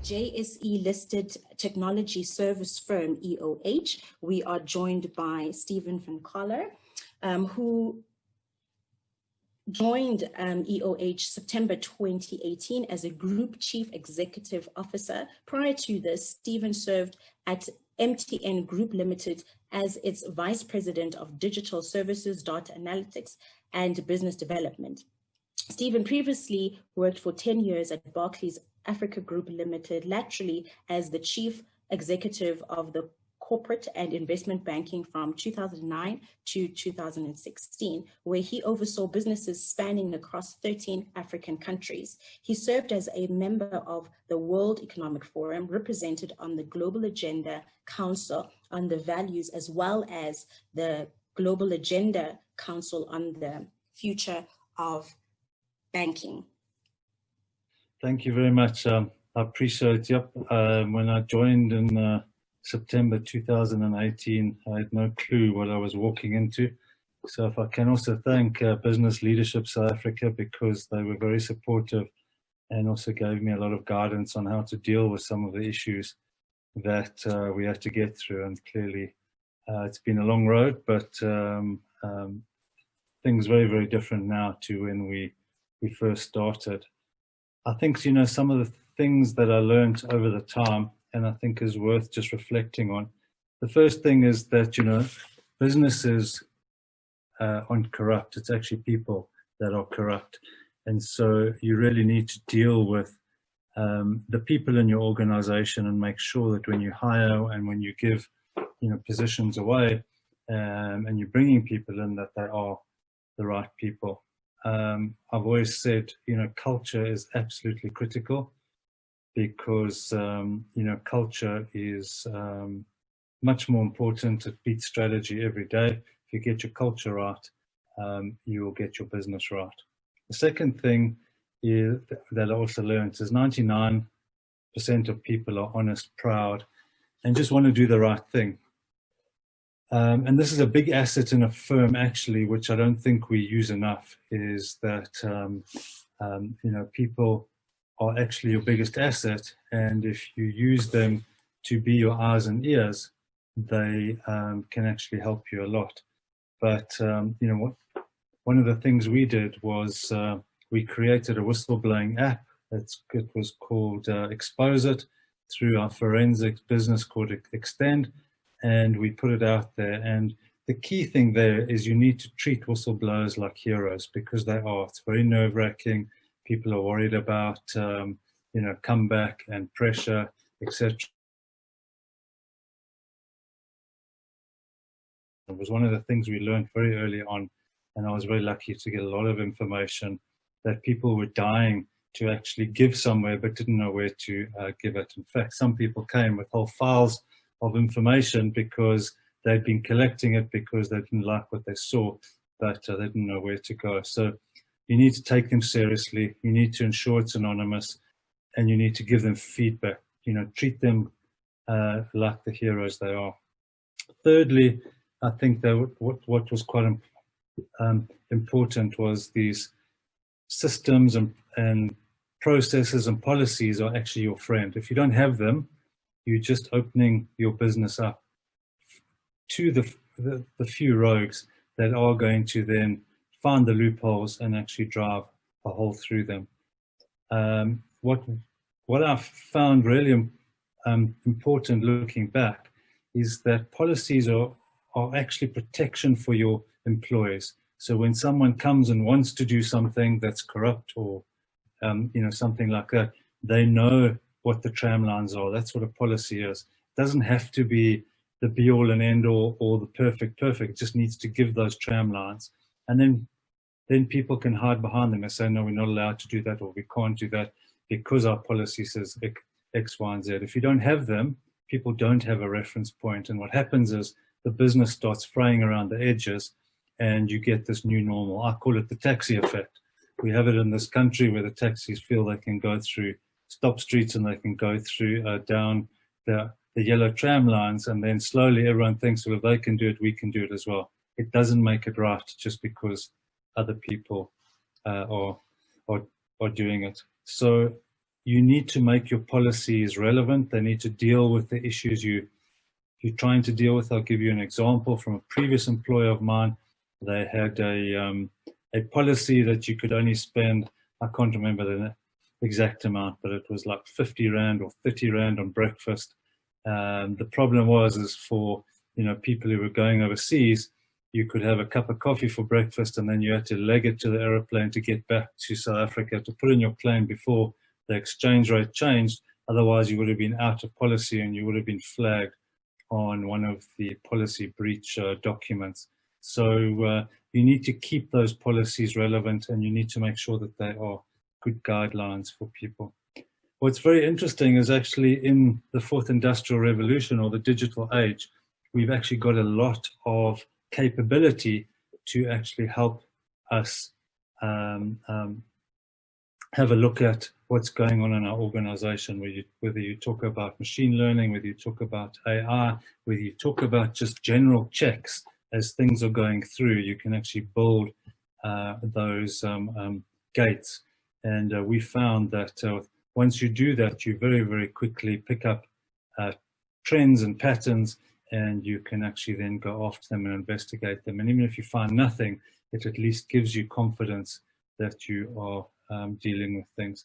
JSE-listed technology service firm, EOH. We are joined by Stephen van Coller, who joined EOH September 2018 as a Group Chief Executive Officer. Prior to this, Stephen served at MTN Group Limited as its Vice President of Digital Services, Data Analytics, and Business Development. Stephen previously worked for 10 years at Barclays Africa Group Limited, laterally as the Chief Executive of the Corporate and Investment Banking from 2009 to 2016, where he oversaw businesses spanning across 13 African countries. He served as a member of the World Economic Forum, represented on the Global Agenda Council on the Values, as well as the Global Agenda Council on the Future of Banking. Thank you very much. I appreciate it. When I joined in September 2018, I had no clue what I was walking into. So if I can also thank Business Leadership South Africa, because they were very supportive and also gave me a lot of guidance on how to deal with some of the issues that we had to get through. And clearly it's been a long road, but things very, very different now to when we first started. I think, you know, some of the things that I learned over the time, and I think is worth just reflecting on. The first thing is that, you know, businesses aren't corrupt. It's actually people that are corrupt. And so you really need to deal with the people in your organization and make sure that when you hire and when you give, you know, positions away and you're bringing people in, that they are the right people. I've always said, you know, culture is absolutely critical, because, you know, culture is much more important. It beats strategy every day. If you get your culture right, you will get your business right. The second thing is, that I also learned, is 99% of people are honest, proud, and just want to do the right thing. And this is a big asset in a firm, actually, which I don't think we use enough, is that, you know, people are actually your biggest asset. And if you use them to be your eyes and ears, they can actually help you a lot. But, you know, one of the things we did was we created a whistleblowing app. It was called Expose It, through our forensics business called Extend. And we put it out there. And the key thing there is you need to treat whistleblowers like heroes, because they are. It's very nerve-wracking. People are worried about, you know, comeback and pressure, etc. It was one of the things we learned very early on, and I was very lucky to get a lot of information that people were dying to actually give somewhere but didn't know where to give it. In fact, some people came with whole files of information because they'd been collecting it because they didn't like what they saw, but they didn't know where to go. So you need to take them seriously. You need to ensure it's anonymous, and you need to give them feedback. You know, treat them like the heroes they are. Thirdly, I think that what was quite important was these systems and processes and policies are actually your friend. If you don't have them, you're just opening your business up to the few rogues that are going to then find the loopholes and actually drive a hole through them. What I've found really important looking back is that policies are actually protection for your employees. So when someone comes and wants to do something that's corrupt or you know, something like that, they know what the tram lines are. That's what a policy is. It doesn't have to be the be all and end all or the perfect. It just needs to give those tram lines. And then people can hide behind them and say, no, we're not allowed to do that, or we can't do that because our policy says X, Y, and Z. If you don't have them, people don't have a reference point. And what happens is the business starts fraying around the edges and you get this new normal. I call it the taxi effect. We have it in this country where the taxis feel they can go through stop streets and they can go through down the yellow tram lines, and then slowly everyone thinks, well, if they can do it, we can do it as well. It doesn't make it right just because other people are doing it. So you need to make your policies relevant. They need to deal with the issues you're trying to deal with. I'll give you an example from a previous employer of mine. They had a policy that you could only spend, I can't remember the exact amount, but it was like 50 Rand or 30 Rand on breakfast. The problem is for, people who were going overseas, you could have a cup of coffee for breakfast and then you had to leg it to the aeroplane to get back to South Africa to put in your claim before the exchange rate changed. Otherwise, you would have been out of policy and you would have been flagged on one of the policy breach documents. So you need to keep those policies relevant, and you need to make sure that they are good guidelines for people. What's very interesting is actually in the fourth industrial revolution, or the digital age, we've actually got a lot of capability to actually help us have a look at what's going on in our organization, whether you talk about machine learning, whether you talk about AI, whether you talk about just general checks as things are going through. You can actually build those gates. And we found that once you do that, you very, very quickly pick up trends and patterns, and you can actually then go after them and investigate them. And even if you find nothing, it at least gives you confidence that you are dealing with things.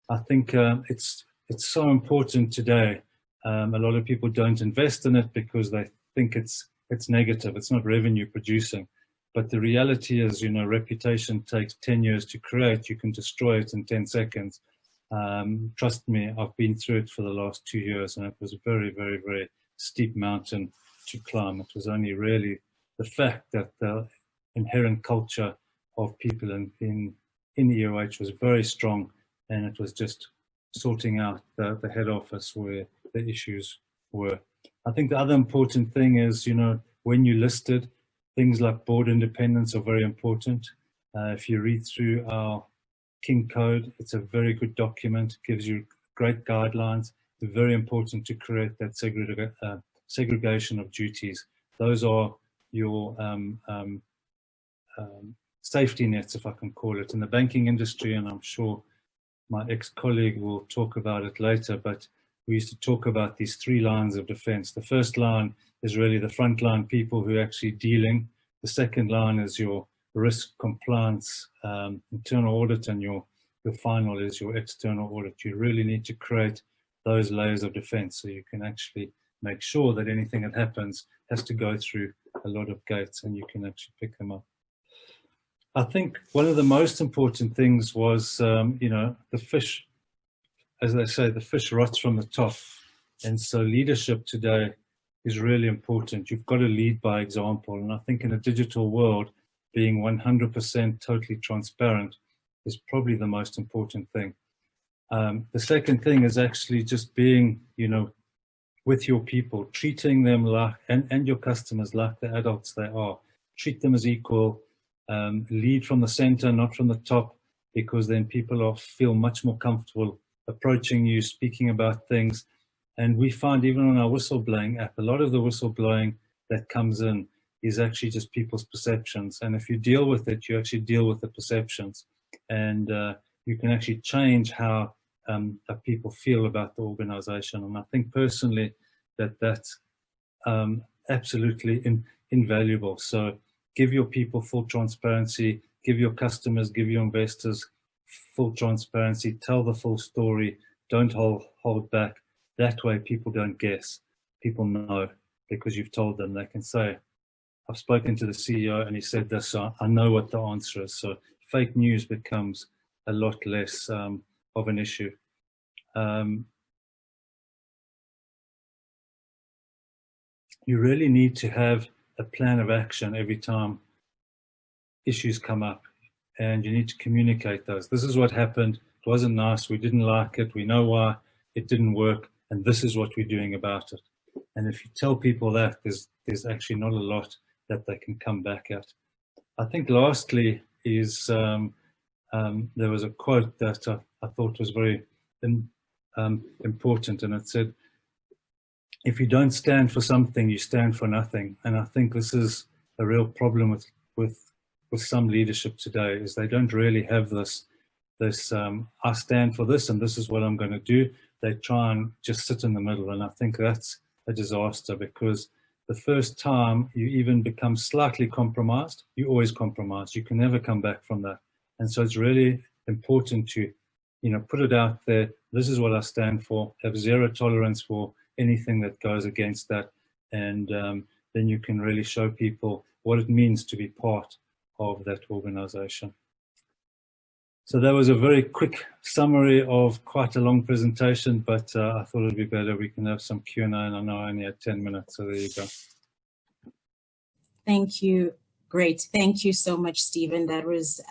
I think it's so important today. A lot of people don't invest in it because they think it's negative. It's not revenue producing. But the reality is, reputation takes 10 years to create. You can destroy it in 10 seconds. Trust me, I've been through it for the last 2 years, and it was a very, very, very steep mountain to climb. It was only really the fact that the inherent culture of people in EOH was very strong, and it was just sorting out the head office where the issues were. I think the other important thing is, when you listed, things like board independence are very important. If you read through our King Code, it's a very good document, gives you great guidelines. It's very important to create that segregation of duties. Those are your safety nets, if I can call it, in the banking industry, and I'm sure my ex-colleague will talk about it later, but we used to talk about these 3 lines of defense. The first line is really the frontline people who are actually dealing. The second line is your risk compliance, internal audit, and your final is your external audit. You really need to create those layers of defense so you can actually make sure that anything that happens has to go through a lot of gates and you can actually pick them up. I think one of the most important things was, the fish, as they say, the fish rots from the top. And so leadership today is really important. You've got to lead by example. And I think in a digital world, being 100% totally transparent is probably the most important thing. The second thing is actually just being, with your people, treating them like, and your customers like the adults they are. Treat them as equal. Lead from the center, not from the top, because then people feel much more comfortable approaching you, speaking about things. And we find even on our whistleblowing app, a lot of the whistleblowing that comes in is actually just people's perceptions. And if you deal with it, you actually deal with the perceptions. And you can actually change how people feel about the organization. And I think personally that's absolutely invaluable. So give your people full transparency, give your customers, give your investors full transparency, tell the full story, don't hold back. That way people don't guess. People know because you've told them. They can say, I've spoken to the CEO and he said this, so I know what the answer is. So fake news becomes a lot less of an issue. You really need to have a plan of action every time issues come up, and you need to communicate those. This is what happened. It wasn't nice. We didn't like it. We know why it didn't work, and this is what we're doing about it. And if you tell people that, there's actually not a lot that they can come back at. I think lastly is there was a quote that I thought was very important, and it said, if you don't stand for something, you stand for nothing. And I think this is a real problem with some leadership today, is they don't really have this this, I stand for this and this is what I'm going to do. They try and just sit in the middle. And I think that's a disaster, because the first time you even become slightly compromised, you always compromise. You can never come back from that. And so it's really important to, put it out there. This is what I stand for. Have zero tolerance for anything that goes against that. And then you can really show people what it means to be part of that organization. So that was a very quick summary of quite a long presentation, but I thought it'd be better we can have some Q&A, and I know I only had 10 minutes, so there you go. Thank you. Great. Thank you so much, Stephen. That was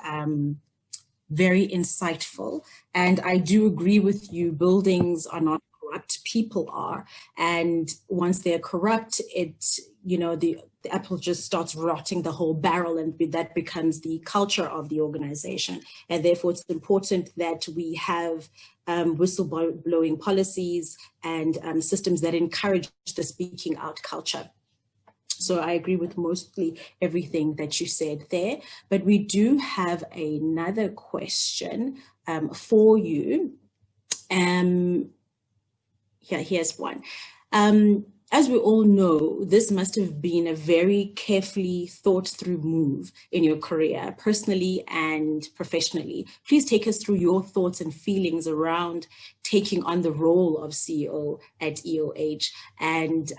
very insightful. And I do agree with you, buildings are not corrupt, people are. And once they're corrupt, the apple just starts rotting the whole barrel, and that becomes the culture of the organization. And therefore, it's important that we have whistleblowing policies and systems that encourage the speaking out culture. So I agree with mostly everything that you said there, but we do have another question for you. Here's one. As we all know, this must have been a very carefully thought through move in your career, personally and professionally. Please take us through your thoughts and feelings around taking on the role of CEO at EOH, and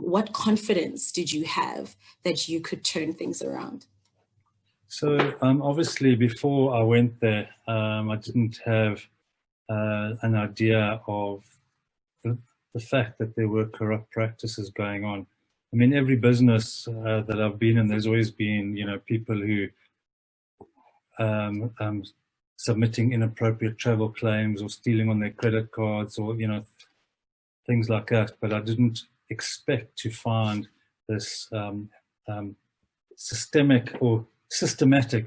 what confidence did you have that you could turn things around? So obviously before I went there, I didn't have an idea of the fact that there were corrupt practices going on. I mean, every business that I've been in, there's always been, people who submitting inappropriate travel claims or stealing on their credit cards, or things like that. But I didn't expect to find this systematic,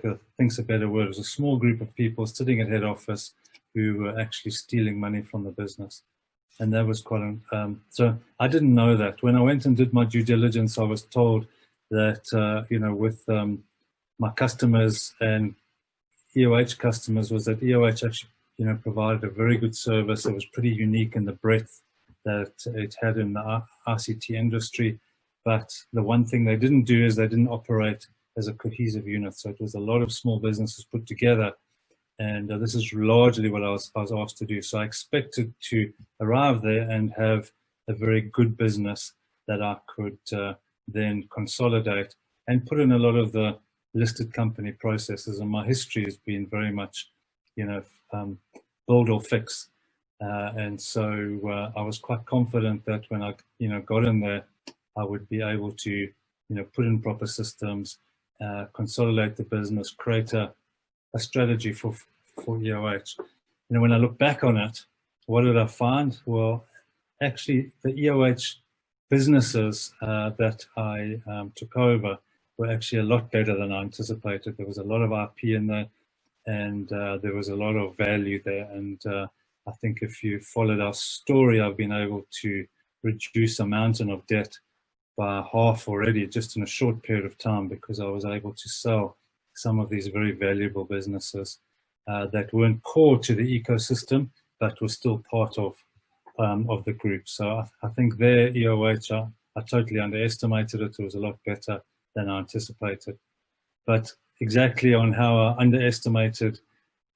I think's a better word. It was a small group of people sitting at head office who were actually stealing money from the business. And that was quite, so I didn't know that. When I went and did my due diligence, I was told that, with my customers and EOH customers, was that EOH actually, provided a very good service. It was pretty unique in the breadth that it had in the ICT industry. But the one thing they didn't do is they didn't operate as a cohesive unit. So it was a lot of small businesses put together. And this is largely what I was asked to do. So I expected to arrive there and have a very good business that I could then consolidate and put in a lot of the listed company processes. And my history has been very much, build or fix. And so I was quite confident that when I, got in there, I would be able to, put in proper systems, consolidate the business, create a strategy for EOH. When I look back on it, what did I find? Well, actually, the EOH businesses that I took over were actually a lot better than I anticipated. There was a lot of IP in there, and there was a lot of value there. And I think if you followed our story, I've been able to reduce a mountain of debt by half already, just in a short period of time, because I was able to sell some of these very valuable businesses that weren't core to the ecosystem, but were still part of the group. So I think there, EOH, I totally underestimated it. It was a lot better than I anticipated. But exactly on how I underestimated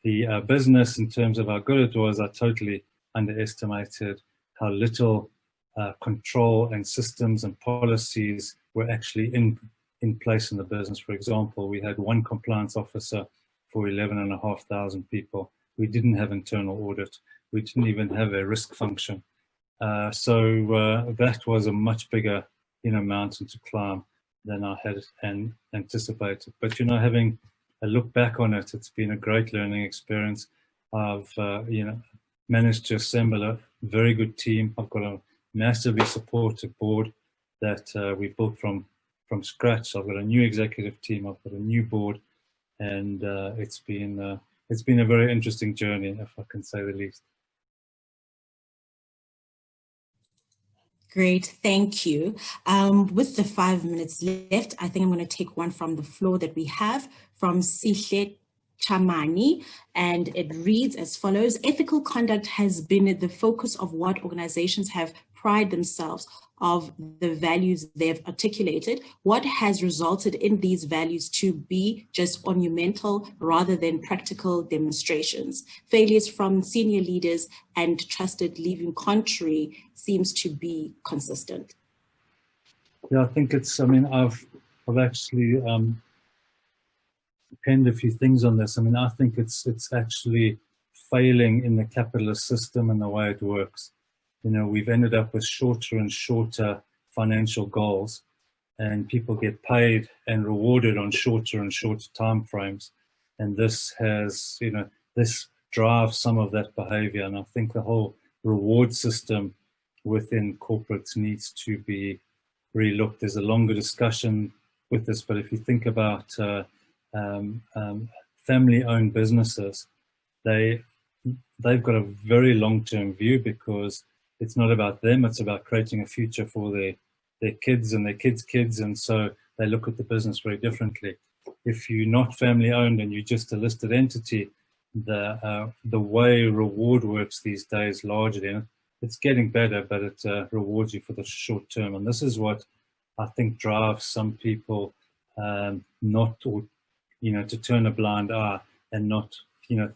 the business in terms of how good it was, I totally underestimated how little control and systems and policies were actually in place in the business. For example, we had one compliance officer for 11,500 people. We didn't have internal audit. We didn't even have a risk function. So that was a much bigger, mountain to climb than I had anticipated. But, having a look back on it, it's been a great learning experience. I've, managed to assemble a very good team. I've got a massively supportive board that we built from scratch. I've got a new executive team. I've got a new board, and it's been a very interesting journey, if I can say the least. Great, thank you. With the 5 minutes left, I think I'm going to take one from the floor that we have from Sihle Chamani, and it reads as follows: ethical conduct has been the focus of what organizations have prided themselves of the values they've articulated. What has resulted in these values to be just monumental rather than practical demonstrations? Failures from senior leaders and trusted leaving contrary seems to be consistent. Yeah, I think it's, I mean, I've actually penned a few things on this. I mean, I think it's actually failing in the capitalist system and the way it works. You know, we've ended up with shorter and shorter financial goals, and people get paid and rewarded on shorter and shorter time frames. And this has, you know, this drives some of that behavior. And I think the whole reward system within corporates needs to be relooked. There's a longer discussion with this, but if you think about family-owned businesses, they've got a very long-term view, because it's not about them, it's about creating a future for their kids and their kids' kids, and so they look at the business very differently. If you're not family-owned and you're just a listed entity, the way reward works these days largely, and it's getting better, but it rewards you for the short term, and this is what I think drives some people to turn a blind eye and not,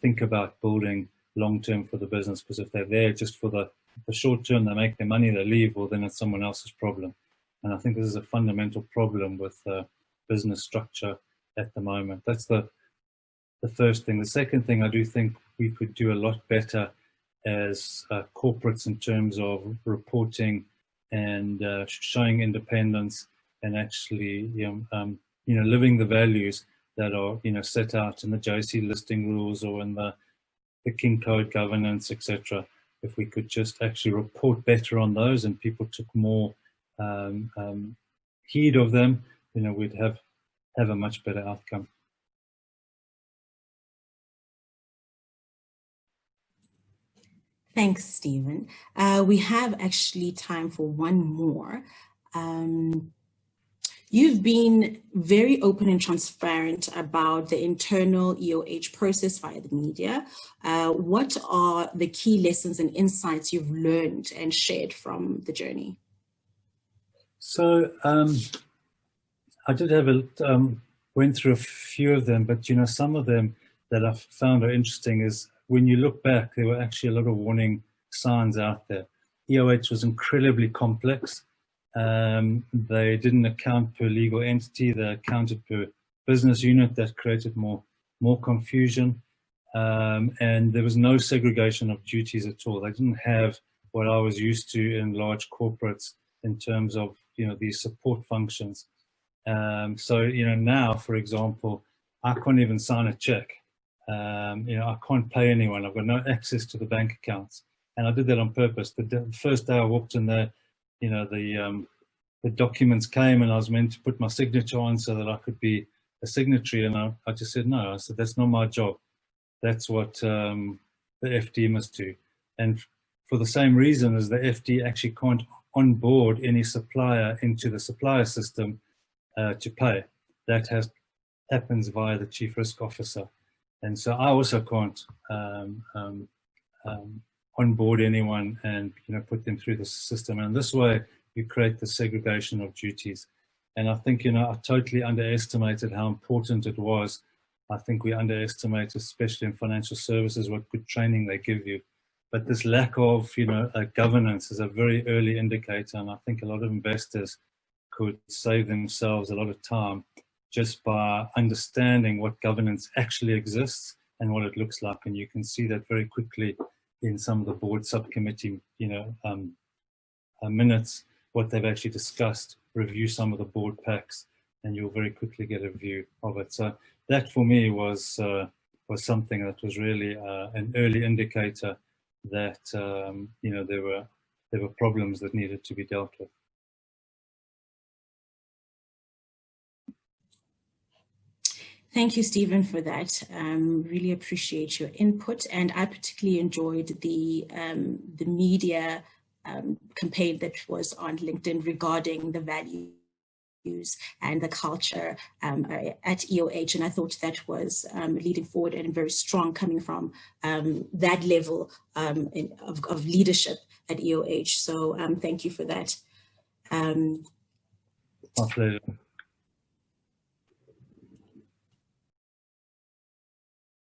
think about building long term for the business, because if they're there just for the short term, they make their money, they leave, well, then it's someone else's problem. And I think this is a fundamental problem with business structure at the moment. That's the first thing. The second thing, I do think we could do a lot better as corporates in terms of reporting and showing independence, and actually, living the values that are, set out in the JC listing rules or in the King Code governance, etc. If we could just actually report better on those and people took more heed of them, we'd have a much better outcome. Thanks, Stephen. We have actually time for one more. You've been very open and transparent about the internal EOH process via the media. What are the key lessons and insights you've learned and shared from the journey? So I did have went through a few of them, but some of them that I found are interesting is when you look back, there were actually a lot of warning signs out there. EOH was incredibly complex. They didn't account per legal entity, they accounted per business unit. That created more confusion, and there was no segregation of duties at all. They didn't have what I was used to in large corporates in terms of these support functions. So now, for example, I can't even sign a check. I can't pay anyone. I've got no access to the bank accounts, and I did that on purpose. The first day I walked in there, the documents came and I was meant to put my signature on so that I could be a signatory, and I just said no. I said, that's not my job. That's what the FD must do. And for the same reason as the FD actually can't onboard any supplier into the supplier system to pay. That happens via the Chief Risk Officer. And so I also can't onboard anyone and put them through the system. And this way you create the segregation of duties. And I think I totally underestimated how important it was. I think we underestimate, especially in financial services, what good training they give you. But this lack of governance is a very early indicator, and I think a lot of investors could save themselves a lot of time just by understanding what governance actually exists and what it looks like. And you can see that very quickly in some of the board subcommittee minutes, what they've actually discussed. Review some of the board packs and you'll very quickly get a view of it. So that for me was something that was really an early indicator that there were problems that needed to be dealt with. Thank you, Stephen, for that. Really appreciate your input, and I particularly enjoyed the media campaign that was on LinkedIn regarding the value and the culture at EOH. And I thought that was leading forward and very strong, coming from that level of leadership at EOH. So thank you for that. My pleasure.